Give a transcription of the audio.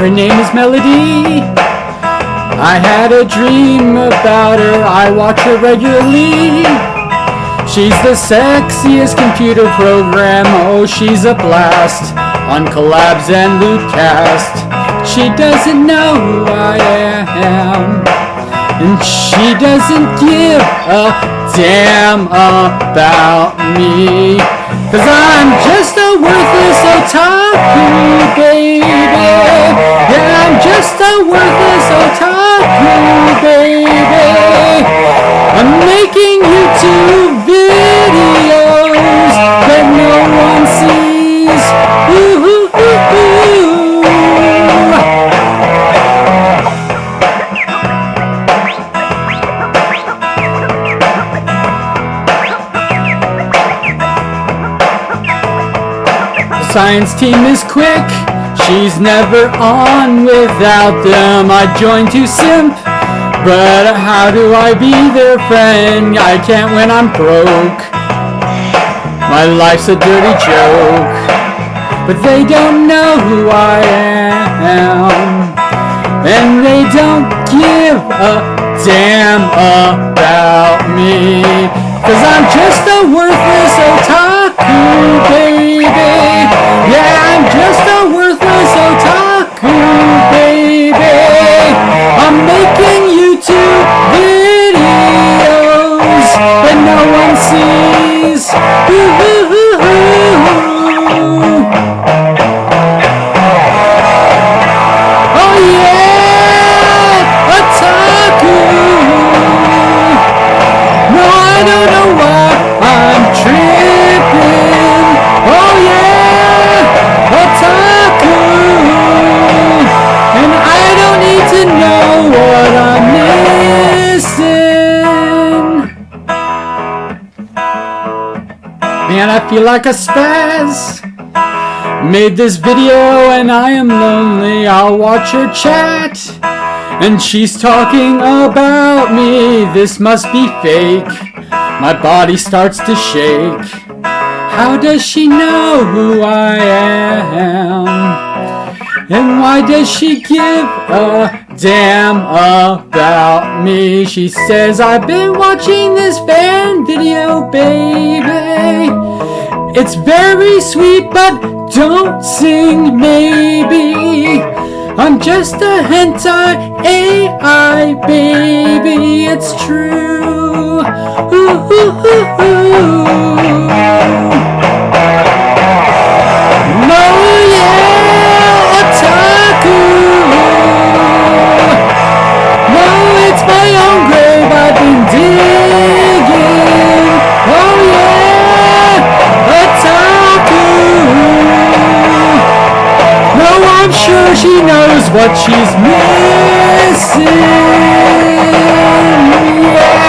Her name is Melody. I had a dream about her, I watch her regularly. She's the sexiest computer program, oh she's a blast on collabs and lootcast. She doesn't know who I am, and she doesn't give a damn about me, 'cause I'm just a worthless otaku, baby. Yeah, I'm just a worthless otaku, baby. I'm making YouTube videos that no one sees. Ooh, ooh, ooh, ooh. The science team is quick. She's never on without them. I joined to simp, but how do I be their friend? I can't when I'm broke. My life's a dirty joke, but they don't know who I am, and they don't give a damn about me, 'cause I'm just a worthless otaku, baby. Yeah, I'm just a worthless otaku, baby. I'm making YouTube videos that no one sees. Ooh, ooh, ooh, ooh. Oh yeah, otaku. No, I don't know why I'm tripping. Oh yeah, otaku. And I don't need to know what I'm missing. Man, I feel like a spaz. Made this video and I am lonely. I'll watch her chat, and she's talking about me. This must be fake. My body starts to shake. How does she know who I am? And why does she give a damn about me? She says, I've been watching this fan video, baby. It's very sweet, but don't sing, maybe. I'm just a hentai AI, baby. It's true. Ooh, ooh, ooh, ooh. No, yeah, otaku. No, it's my own grave I've been digging. Oh yeah, otaku. No, I'm sure she knows what she's missing. Yeah.